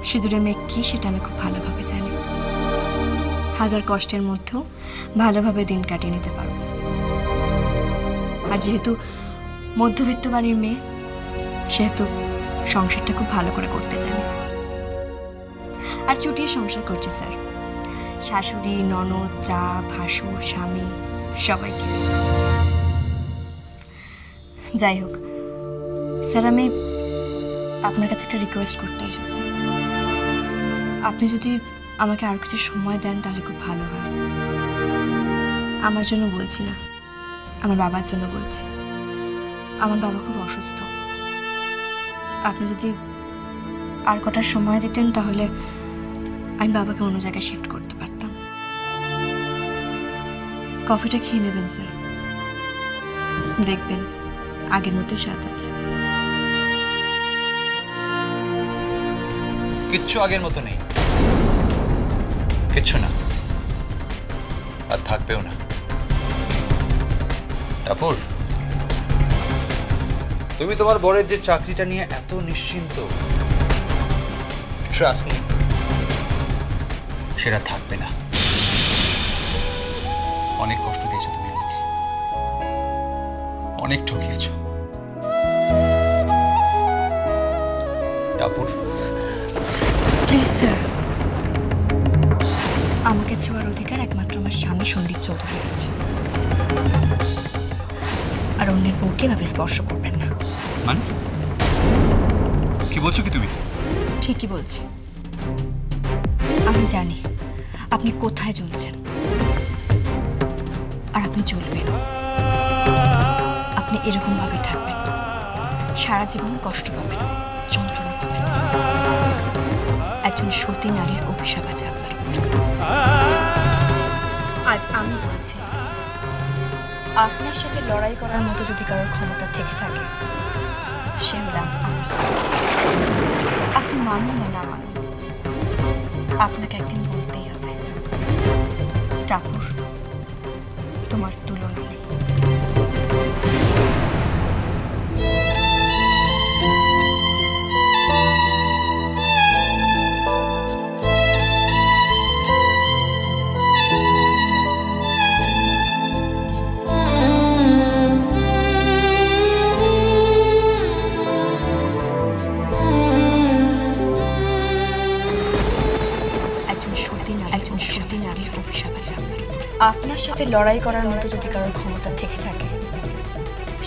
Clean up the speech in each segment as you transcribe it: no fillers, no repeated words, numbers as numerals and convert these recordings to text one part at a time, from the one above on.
সিঁদুরে মেঘ কি সেটা আমি খুব ভালোভাবে জানি। হাজার কষ্টের মধ্যেও ভালোভাবে দিন কাটিয়ে নিতে পারবো। আর যেহেতু মধ্যবিত্ত বাড়ির মেয়ে, সেহেতু সংসারটা খুব ভালো করে করতে জানি। আর চুটিয়ে সংসার করছে স্যার, শাশুড়ি, ননদ, চা, ভাসুর, স্বামী সবাইকে। যাই হোক স্যার, আমি আপনার কাছে একটা রিকোয়েস্ট করতে এসেছি। আপনি যদি আমাকে আর কিছু সময় দেন তাহলে খুব ভালো হয়। আমার জন্য বলছি না, আমার বাবার জন্য বলছি। আমার বাবা খুব অসুস্থ। আপনি যদি আর কটার সময় দিতেন তাহলে আমি বাবাকে অন্য জায়গায় শিফট করতে পারতাম। কফিটা খেয়ে নেবেন স্যার, দেখবেন আগের মতোই স্বাদ আছে। কিচ্ছু আগের মতো নেই, কিচ্ছু না, আর থাকবেও না। টাপুর, তুমি তোমার বরের যে চাকরিটা নিয়ে এত নিশ্চিন্ত, ট্রাস্ট মি, সেটা থাকবে না। অনেক কষ্ট দিয়েছো তুমি আমাকে, অনেক ঠকিয়েছো। টাপুর, প্লিজ স্যার, আমাকে ছোঁয়ার অধিকার একমাত্র আমার স্বামী সন্দীপ চৌধুরীর আছে। আর অন্যের বউকে এভাবে স্পর্শ করবেন না। মানে কি বলছো কি তুমি? ঠিকই বলছি। আমি জানি আপনি কোথায় চলছেন, আর আপনি চলবেন। আপনি এরকম ভাবে থাকবেন, সারা জীবন কষ্ট পাবেন, যন্ত্রণা পাবেন। একজন সতী নারীর অভিশাপ আছে আপনার উপর। আজ আমি বলছি, আপনার সাথে লড়াই করার মতো যদি কারোর ক্ষমতা থেকে থাকে, সে হলাম আমি। আপনি মানুন বা না মানুন, আপনাকে একদিন বলতেই হবে, টাপুর, তোমার তুলনা নেই। একজন সতী নারীর অভিশাপ আছে আপনার। আপনার সাথে লড়াই করার মতো যদি কারোর ক্ষমতা থেকে থাকে,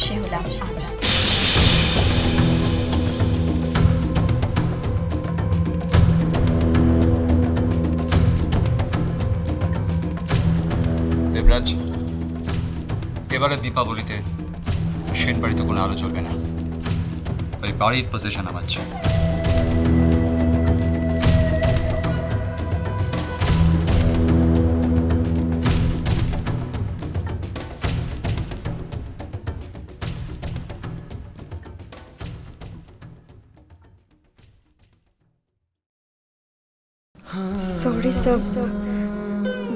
সে হলাম আমি। দেবরাজ, এবারে দীপাবলিতে সেন বাড়িতে কোনো আলো চলবে না। ওই বাড়ির পজিশন আমার চাই। সরি স্যার,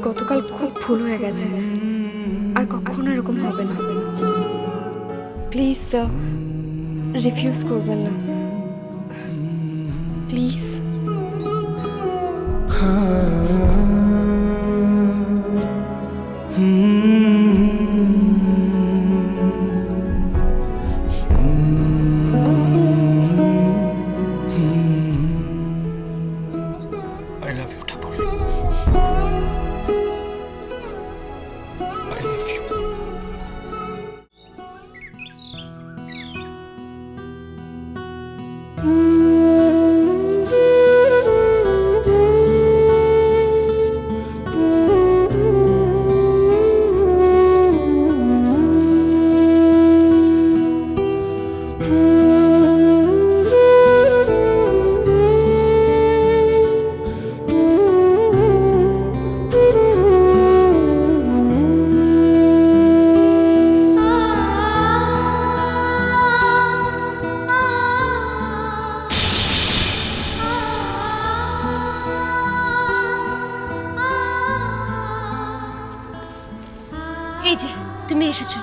গতকাল খুব ভুল হয়ে গেছে, আর কখনো এরকম হবে না। প্লিজ স্যার, রিফিউজ করবেন না, please. I love you, Tapur. I love you. এই যে তুমি এসেছো,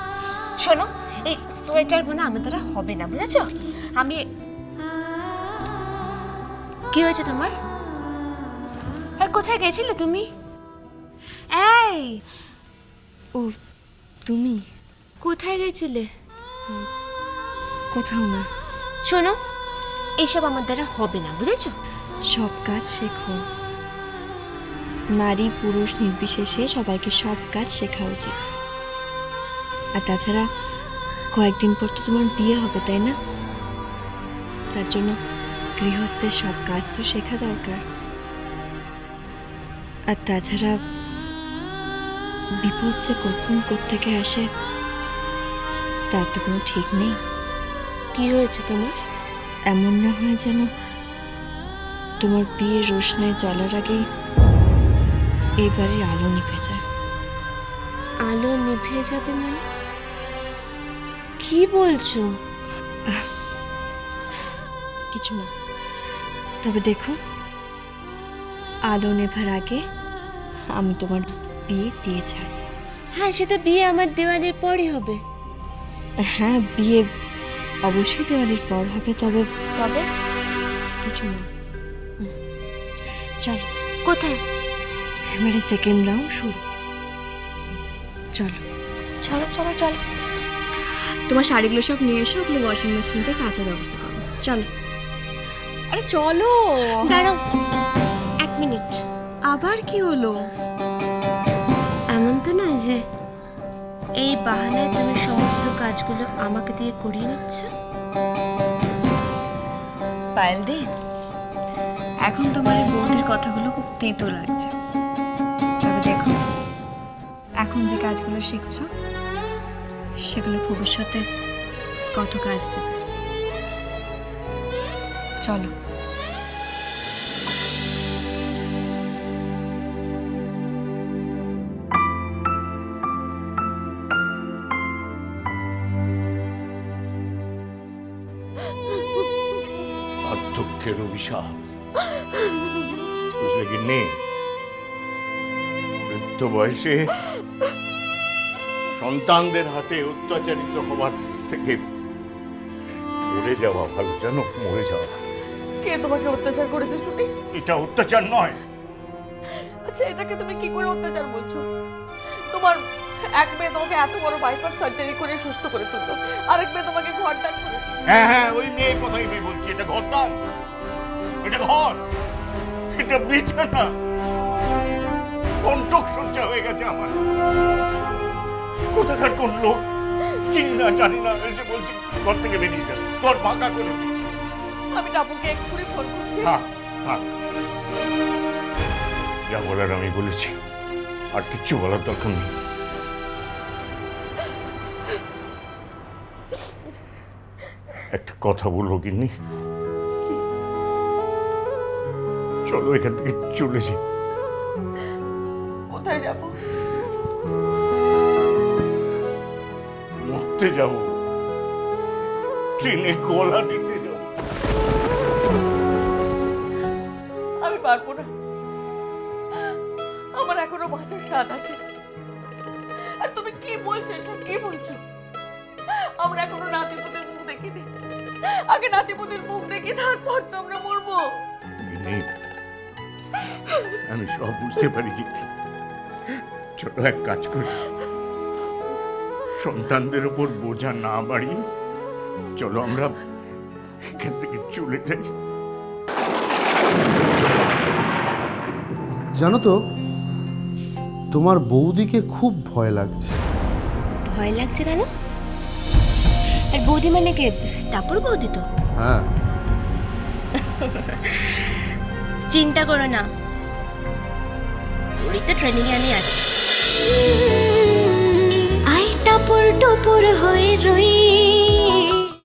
শোনো, এই সোয়েটার বোনা আমার দ্বারা হবে না, বুঝেছো? আমি কি হয়েছে তোমার? আর কোথায় গেছিলে তুমি? এই, ও তুমি কোথায় গেছিলে? কোথাও না। শোনো, এইসব আমার দ্বারা হবে না, বুঝেছো? সব কাজ শেখো, নারী পুরুষ নির্বিশেষে সবাইকে সব কাজ শেখা উচিত। আর তাছাড়া কয়েকদিন পর তো তোমার বিয়ে হবে, তাই না? তার জন্য গৃহস্থের সব কাজ তো শেখা দরকার। আর তাছাড়া বিপদ যে কখন কোত্থেকে আসে তার তো কোনো ঠিক নেই। কি হয়েছে তোমার? এমন না হয় যেন তোমার বিয়ের রোশনায় জ্বলার আগেই এই বাড়ির আলো নিভে যায়। আলো নিভে যাবে মানে? কি বলছো? কিছু না, তবে দেখো, আলো নেভার আগে আমি তোমার বিয়ে দিয়ে ছাড়ব। হ্যাঁ, সে তো বিয়ে আমার দেওয়ালের পরই হবে। হ্যাঁ, বিয়ে অবশ্যই দেওয়ালির পর হবে, তবে তবে কিছু না। চলো, কোথায়? এবারে সেকেন্ড রাউন্ড শুরু। চলো চলো চলো চলো। তোমার শাড়িগুলো সব নিয়ে এসো, ওগুলো ওয়াশিং মেশিনে কাচার ব্যবস্থা করো। চলো। আরে চলো। দাঁড়াও 1 মিনিট। আবার কি হলো? এমন তো নয় যে এই বাহানায় তুমি সমস্ত কাজগুলো আমাকে দিয়ে করিয়ে নিচ্ছ। পায়েল দি, এখন তোমার এই বৌদির কথাগুলো খুব তেতো লাগছে। তবে দেখো, এখন যে কাজগুলো শিখছো সেগুলো ভবিষ্যতে কত কাজ দেবে। চলো। বার্ধক্যের অভিশাপ, বুঝলে গিন্নি? বৃদ্ধ বয়সে সন্তানদের হাতে অত্যাচারিত হওয়ার থেকে মরে যাওয়া ভালো, জানো? মরে যাওয়া। কে তোমাকে অত্যাচার করেছে শুনি? এটা অত্যাচার নয়। আচ্ছা, এটাকে তুমি কি করে অত্যাচার বলছো? তোমার এক মেয়ে তোমাকে এত বড় বাইপাস সার্জারি করে সুস্থ করে তুললো, আরেক মেয়ে তোমাকে ঘর দান করেছে। হ্যাঁ হ্যাঁ, ওই মেয়ের কথাই আমি বলছি। এটা ঘর দান, এটা ঘর, সেটা বিছানা। কণ্টক সজ্জা হয়ে গেছে আমার। কোথাকার কোন লোক চিনি না জানি না এসে বলছি ঘর থেকে বেরিয়ে যাবে, ঘর ফাঁকা করে দিই। আমি টাপুকে এক্ষুনি ফোন করছি। হ্যাঁ হ্যাঁ, যা বলার আমি বলেছি, আর কিচ্ছু বলার দরকার নেই। একটা কথা বলবো গিন্নি? চলো এখান থেকে চলে যাই। কোথায় যাব? মরতে যাব, ট্রেনে গলা দিতে যাব। আমি পারবো না, আমার এখনো বাঁচার স্বাদ আছে। আর তুমি কি বলছো এসব? কি বলছো? আমরা এখনো নাতিপুতের মুখ দেখিনি। আগে নাতিপুতের মুখ দেখি, তারপর তো আমরা মরবো। গিন্নি, আমি সব বুঝতে পারি গিন্নি। চলো এক কাজ করি, সন্তানদের উপর বোঝা না বাড়ি চলো আমরা এখান থেকে চলে যাই। জানো তো, তোমার বৌদিকে খুব ভয় লাগছে। ভয় লাগছে কেন? আর বৌদি মানে কে? টাপুর বৌদি তো? হ্যাঁ, চিন্তা করো না, ওরই তো ট্রেনিং এ আমি আছি। আই টাপুর টুপুর হয়ে রই